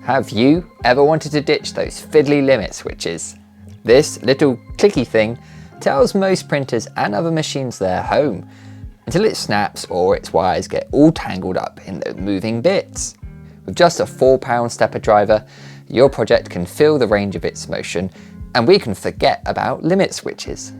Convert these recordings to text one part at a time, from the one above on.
Have you ever wanted to ditch those fiddly limit switches? This little clicky thing tells most printers and other machines they're home until it snaps or its wires get all tangled up in the moving bits. With just a £4 stepper driver, your project can feel the range of its motion and we can forget about limit switches.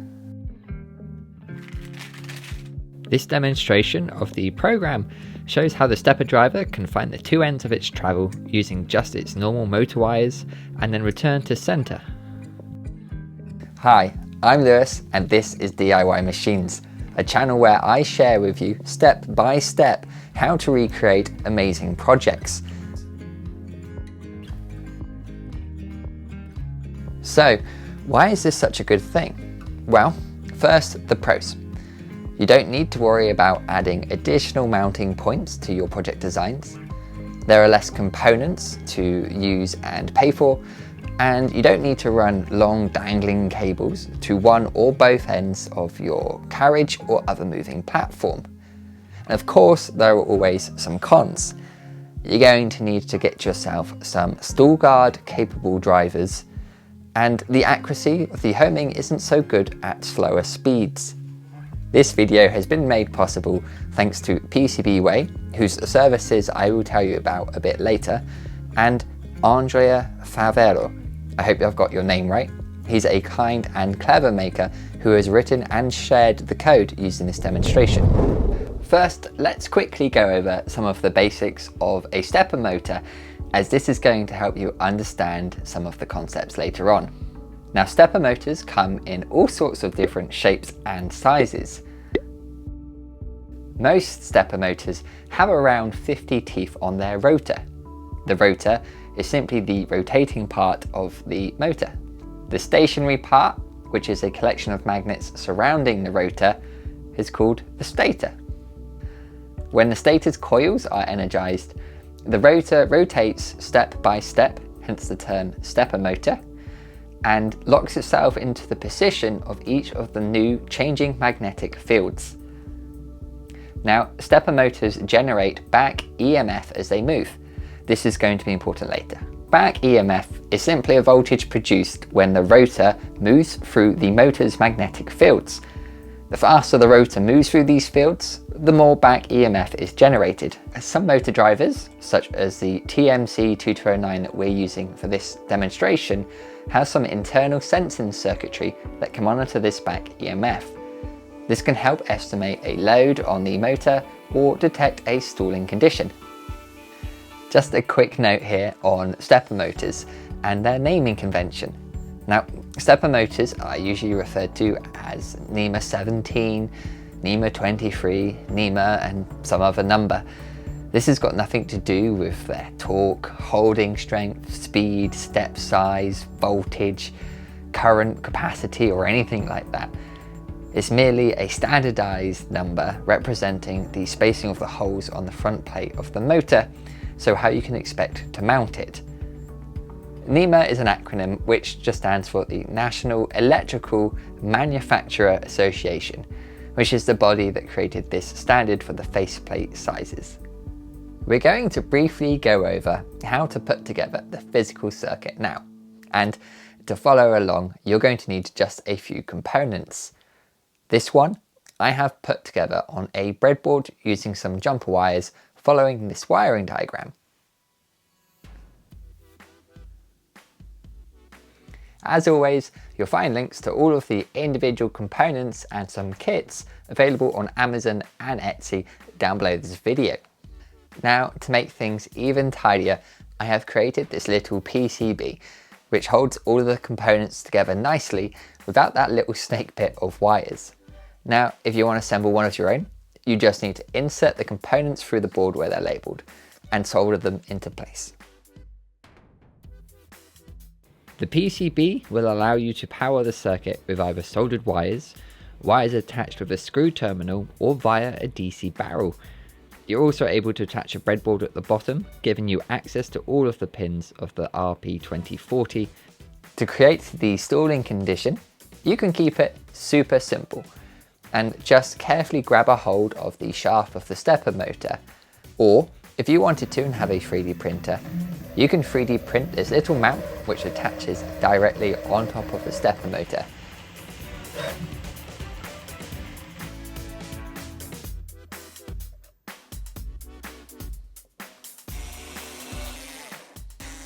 This demonstration of the program shows how the stepper driver can find the two ends of its travel using just its normal motor wires and then return to center. Hi, I'm Lewis and this is DIY Machines, a channel where I share with you step by step how to recreate amazing projects. So, why is this such a good thing? Well, first, the pros. You don't need to worry about adding additional mounting points to your project designs. There are less components to use and pay for, and you don't need to run long dangling cables to one or both ends of your carriage or other moving platform. And of course, there are always some cons. You're going to need to get yourself some StallGuard capable drivers, and the accuracy of the homing isn't so good at slower speeds. This video has been made possible thanks to PCBWay, whose services I will tell you about a bit later, and Andrea Favero. I hope I've got your name right. He's a kind and clever maker who has written and shared the code used in this demonstration. First, let's quickly go over some of the basics of a stepper motor, as this is going to help you understand some of the concepts later on. Now, stepper motors come in all sorts of different shapes and sizes. Most stepper motors have around 50 teeth on their rotor. The rotor is simply the rotating part of the motor. The stationary part, which is a collection of magnets surrounding the rotor, is called the stator. When the stator's coils are energized, the rotor rotates step by step, hence the term stepper motor, and locks itself into the position of each of the new changing magnetic fields. Now, stepper motors generate back EMF as they move. This is going to be important later. Back EMF is simply a voltage produced when the rotor moves through the motor's magnetic fields. The faster the rotor moves through these fields, the more back EMF is generated. Some motor drivers, such as the TMC2209 that we're using for this demonstration, has some internal sensing circuitry that can monitor this back EMF. This can help estimate a load on the motor or detect a stalling condition. Just a quick note here on stepper motors and their naming convention. Now, stepper motors are usually referred to as NEMA 17, NEMA 23, NEMA and some other number. This has got nothing to do with their torque, holding strength, speed, step size, voltage, current, capacity or anything like that. It's merely a standardized number representing the spacing of the holes on the front plate of the motor, so how you can expect to mount it. NEMA is an acronym which just stands for the National Electrical Manufacturer Association, which is the body that created this standard for the faceplate sizes. We're going to briefly go over how to put together the physical circuit now, and to follow along you're going to need just a few components. This one I have put together on a breadboard using some jumper wires following this wiring diagram. As always, you'll find links to all of the individual components and some kits available on Amazon and Etsy down below this video. Now, to make things even tidier, I have created this little PCB which holds all of the components together nicely without that little snake pit of wires. Now, if you want to assemble one of your own, you just need to insert the components through the board where they're labelled and solder them into place. The PCB will allow you to power the circuit with either soldered wires, wires attached with a screw terminal, or via a DC barrel. You're also able to attach a breadboard at the bottom, giving you access to all of the pins of the RP2040. To create the stalling condition, you can keep it super simple and just carefully grab a hold of the shaft of the stepper motor, or if you wanted to and have a 3D printer, You can 3D print this little mount which attaches directly on top of the stepper motor.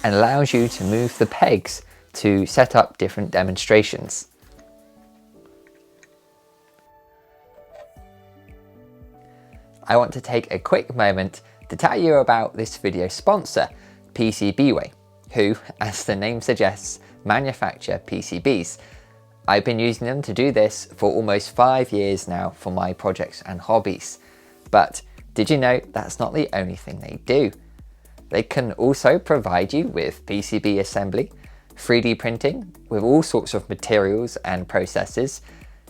And allows you to move the pegs to set up different demonstrations. I want to take a quick moment to tell you about this video sponsor, PCBWay, who, as the name suggests, manufacture PCBs. I've been using them to do this for almost 5 years now for my projects and hobbies. But did you know that's not the only thing they do? They can also provide you with PCB assembly, 3D printing with all sorts of materials and processes,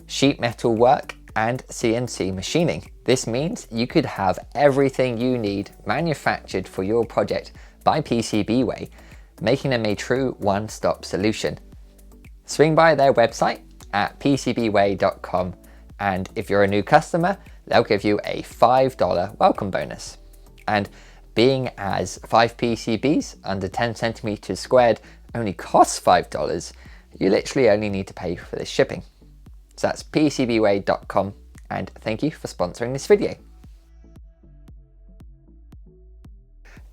sheet metal work, and CNC machining. This means you could have everything you need manufactured for your project by PCBWay, making them a true one-stop solution. Swing by their website at pcbway.com, and if you're a new customer, they'll give you a $5 welcome bonus. And being as 5 PCBs under 10 centimeters squared only costs $5, you literally only need to pay for the shipping. So that's pcbway.com, and thank you for sponsoring this video.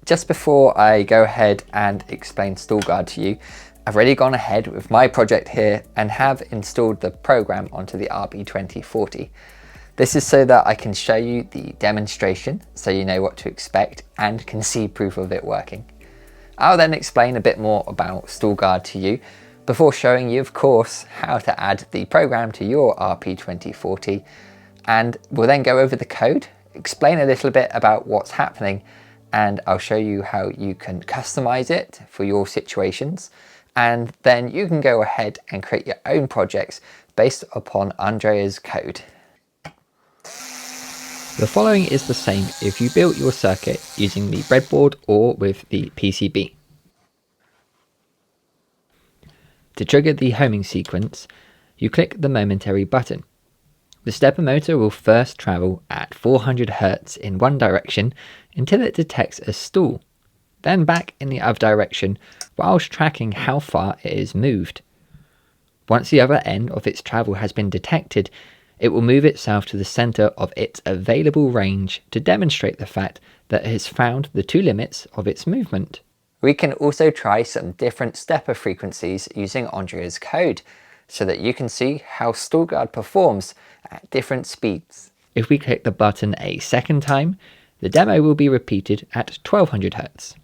Just before I go ahead and explain StallGuard to you, I've already gone ahead with my project here and have installed the program onto the RP2040. This is so that I can show you the demonstration so you know what to expect and can see proof of it working. I'll then explain a bit more about StallGuard to you before showing you, of course, how to add the program to your RP2040, and we'll then go over the code, explain a little bit about what's happening, and I'll show you how you can customize it for your situations, and then you can go ahead and create your own projects based upon Andrea's code. The following is the same if you built your circuit using the breadboard or with the PCB. To trigger the homing sequence, you click the momentary button. The stepper motor will first travel at 400 Hz in one direction until it detects a stall, then back in the other direction whilst tracking how far it is moved. Once the other end of its travel has been detected, it will move itself to the center of its available range to demonstrate the fact that it has found the two limits of its movement. We can also try some different stepper frequencies using Andrea's code so that you can see how StallGuard performs at different speeds. If we click the button a second time, the demo will be repeated at 1200 Hz.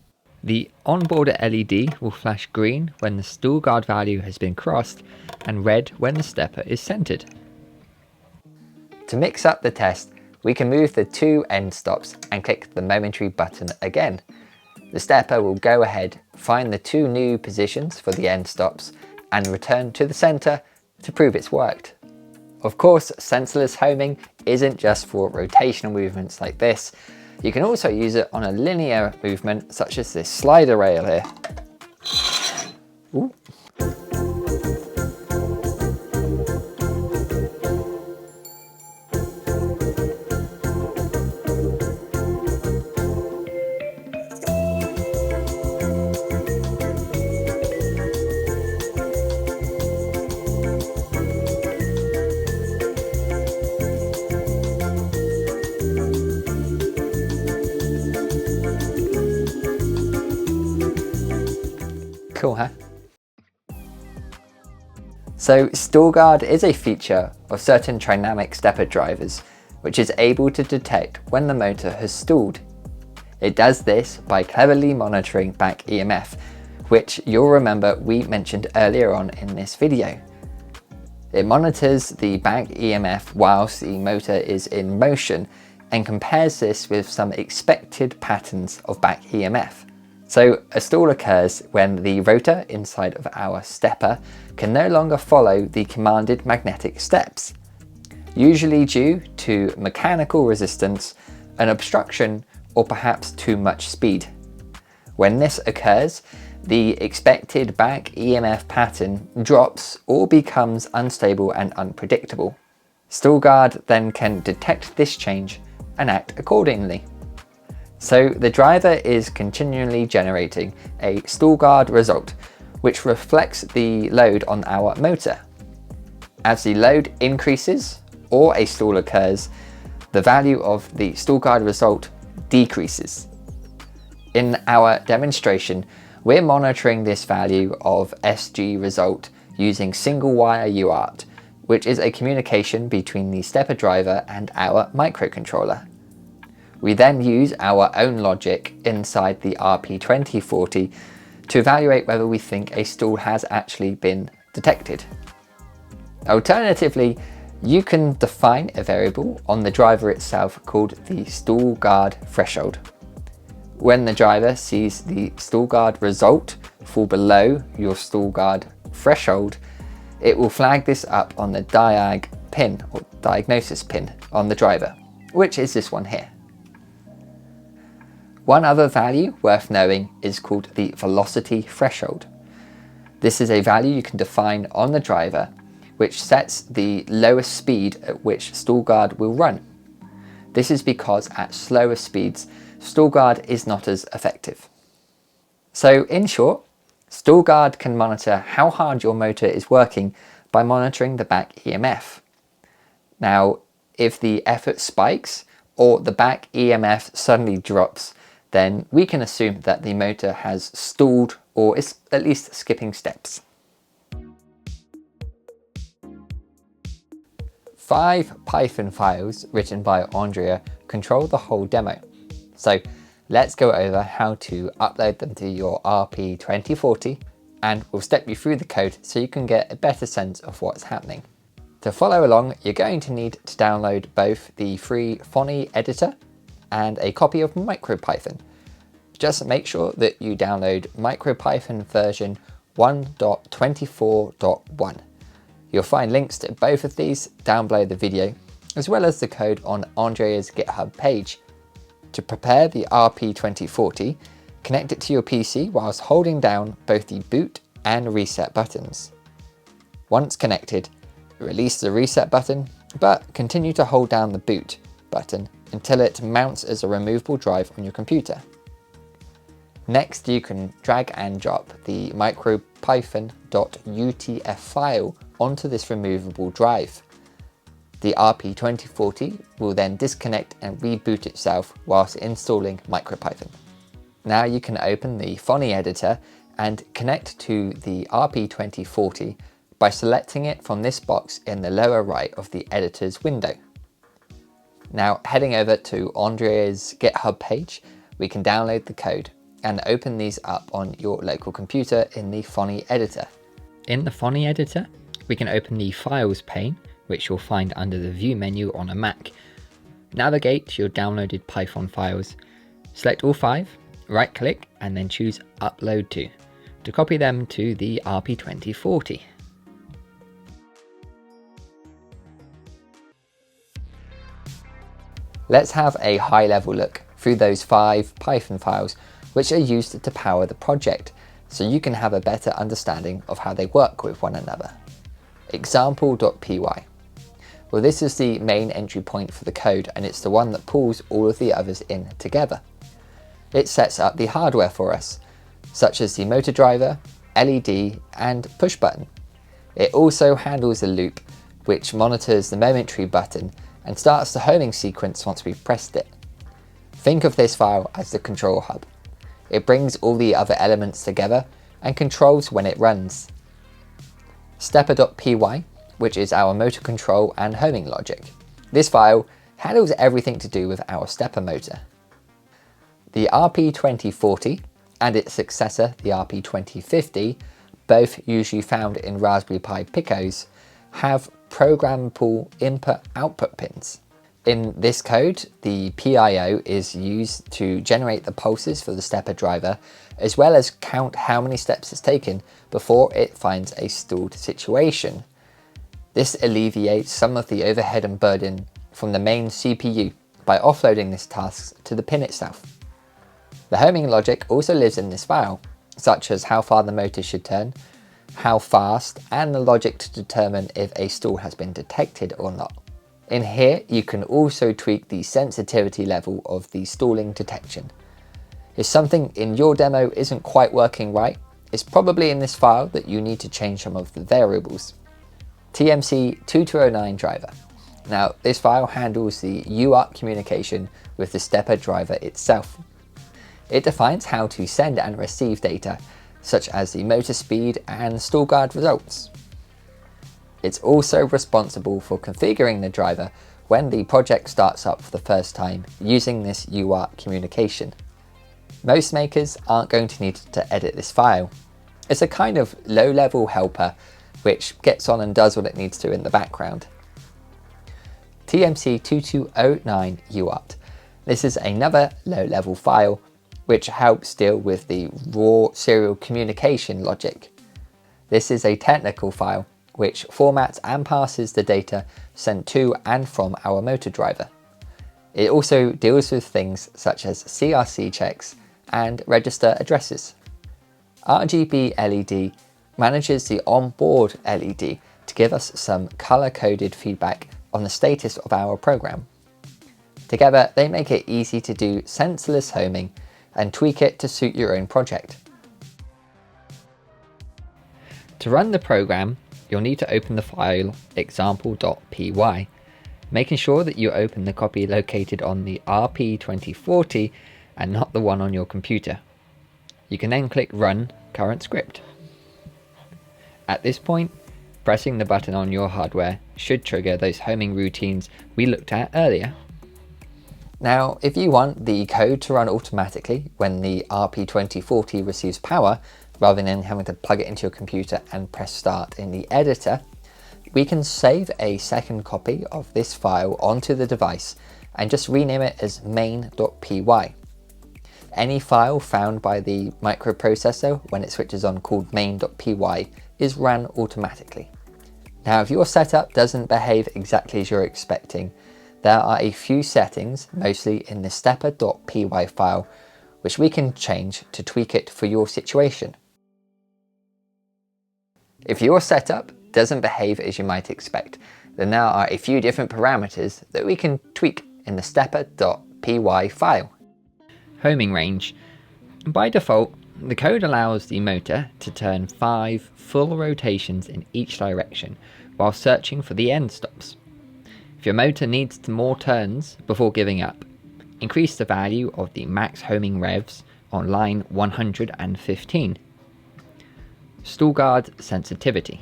The onboard LED will flash green when the StallGuard value has been crossed and red when the stepper is centered. To mix up the test, we can move the two end stops and click the momentary button again. The stepper will go ahead, find the two new positions for the end stops, and return to the center to prove it's worked. Of course, sensorless homing isn't just for rotational movements like this. You can also use it on a linear movement such as this slider rail here. Ooh. Cool, huh? So StallGuard is a feature of certain trinamic stepper drivers, which is able to detect when the motor has stalled. It does this by cleverly monitoring back EMF, which you'll remember we mentioned earlier on in this video. It monitors the back EMF whilst the motor is in motion and compares this with some expected patterns of back EMF. So a stall occurs when the rotor inside of our stepper can no longer follow the commanded magnetic steps, usually due to mechanical resistance, an obstruction, or perhaps too much speed. When this occurs, the expected back EMF pattern drops or becomes unstable and unpredictable. StallGuard then can detect this change and act accordingly. So the driver is continually generating a StallGuard result, which reflects the load on our motor. As the load increases or a stall occurs, the value of the StallGuard result decreases. In our demonstration, we're monitoring this value of SG result using single wire UART, which is a communication between the stepper driver and our microcontroller. We then use our own logic inside the RP2040 to evaluate whether we think a stall has actually been detected. Alternatively, you can define a variable on the driver itself called the StallGuard threshold. When the driver sees the StallGuard result fall below your StallGuard threshold, it will flag this up on the diag pin or diagnosis pin on the driver, which is this one here. One other value worth knowing is called the velocity threshold. This is a value you can define on the driver which sets the lowest speed at which StallGuard will run. This is because at slower speeds, StallGuard is not as effective. So in short, StallGuard can monitor how hard your motor is working by monitoring the back EMF. Now, if the effort spikes or the back EMF suddenly drops, then we can assume that the motor has stalled or is at least skipping steps. 5 Python files written by Andrea control the whole demo. So let's go over how to upload them to your RP2040, and we'll step you through the code so you can get a better sense of what's happening. To follow along, you're going to need to download both the free Phony editor and a copy of MicroPython. Just make sure that you download MicroPython version 1.24.1. You'll find links to both of these down below the video, as well as the code on Andrea's GitHub page. To prepare the RP2040, connect it to your PC whilst holding down both the boot and reset buttons. Once connected, release the reset button, but continue to hold down the boot button until it mounts as a removable drive on your computer. Next, you can drag and drop the micropython.utf file onto this removable drive. The RP2040 will then disconnect and reboot itself whilst installing MicroPython. Now you can open the Phony editor and connect to the RP2040 by selecting it from this box in the lower right of the editor's window. Now heading over to Andrea's GitHub page, we can download the code and open these up on your local computer in the Phony editor. In the Phony editor, we can open the Files pane, which you'll find under the View menu on a Mac. Navigate to your downloaded Python files, select all 5, right-click, and then choose Upload to copy them to the RP2040. Let's have a high-level look through those 5 Python files which are used to power the project, so you can have a better understanding of how they work with one another. Example.py. Well, this is the main entry point for the code, and it's the one that pulls all of the others in together. It sets up the hardware for us, such as the motor driver, LED, and push button. It also handles a loop, which monitors the momentary button and starts the homing sequence once we've pressed it. Think of this file as the control hub. It brings all the other elements together and controls when it runs. Stepper.py, which is our motor control and homing logic. This file handles everything to do with our stepper motor. The RP2040 and its successor, the RP2050, both usually found in Raspberry Pi Picos, have programmable input-output pins. In this code, the PIO is used to generate the pulses for the stepper driver, as well as count how many steps it's taken before it finds a stalled situation. This alleviates some of the overhead and burden from the main CPU by offloading this task to the pin itself. The homing logic also lives in this file, such as how far the motor should turn, how fast, and the logic to determine if a stall has been detected or not. In here, you can also tweak the sensitivity level of the stalling detection. If something in your demo isn't quite working right, it's probably in this file that you need to change some of the variables. TMC2209 driver. Now, this file handles the UART communication with the stepper driver itself. It defines how to send and receive data, such as the motor speed and StallGuard results. It's also responsible for configuring the driver when the project starts up for the first time using this UART communication. Most makers aren't going to need to edit this file. It's a kind of low-level helper which gets on and does what it needs to in the background. TMC2209 UART. This is another low-level file which helps deal with the raw serial communication logic. This is a technical file which formats and passes the data sent to and from our motor driver. It also deals with things such as CRC checks and register addresses. RGB LED manages the onboard LED to give us some color-coded feedback on the status of our program. Together, they make it easy to do sensorless homing and tweak it to suit your own project. To run the program, you'll need to open the file example.py, making sure that you open the copy located on the RP2040 and not the one on your computer. You can then click Run Current Script. At this point, pressing the button on your hardware should trigger those homing routines we looked at earlier. Now, if you want the code to run automatically when the RP2040 receives power, rather than having to plug it into your computer and press start in the editor, we can save a second copy of this file onto the device and just rename it as main.py. Any file found by the microprocessor when it switches on called main.py is run automatically. Now, if your setup doesn't behave exactly as you're expecting, there are a few settings, mostly in the stepper.py file, which we can change to tweak it for your situation. If your setup doesn't behave as you might expect, then there are a few different parameters that we can tweak in the stepper.py file. Homing range. By default, the code allows the motor to turn 5 full rotations in each direction while searching for the end stops. If your motor needs more turns before giving up, increase the value of the max homing revs on line 115. StallGuard sensitivity.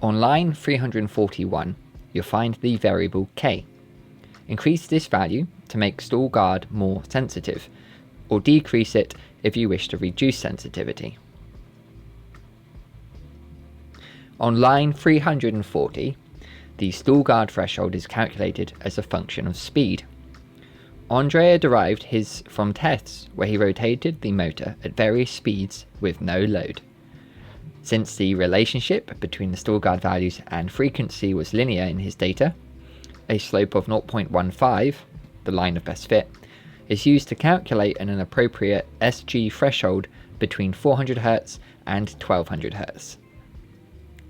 On line 341, you'll find the variable K. Increase this value to make StallGuard more sensitive, or decrease it if you wish to reduce sensitivity. On line 340, the StallGuard threshold is calculated as a function of speed. Andrea derived his from tests where he rotated the motor at various speeds with no load. Since the relationship between the StallGuard values and frequency was linear in his data, a slope of 0.15, the line of best fit, is used to calculate an appropriate SG threshold between 400 Hz and 1200 Hz.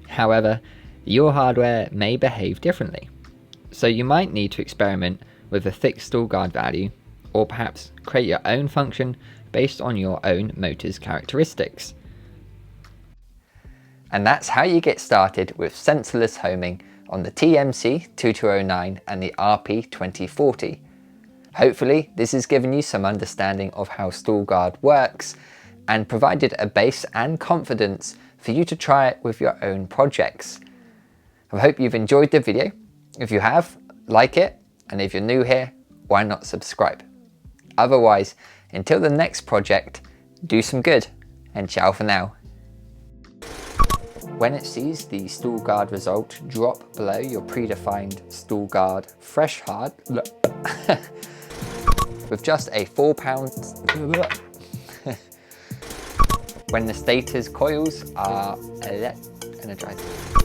However, your hardware may behave differently, so you might need to experiment with a fixed StallGuard value, or perhaps create your own function based on your own motor's characteristics. And that's how you get started with sensorless homing on the TMC2209 and the RP2040. Hopefully this has given you some understanding of how StallGuard works and provided a base and confidence for you to try it with your own projects. I hope you've enjoyed the video. If you have, like it, and if you're new here, why not subscribe? Otherwise, until the next project, do some good, and ciao for now. When it sees the StallGuard result drop below your predefined StallGuard threshold with just a 4 pounds when the stator's coils are energized.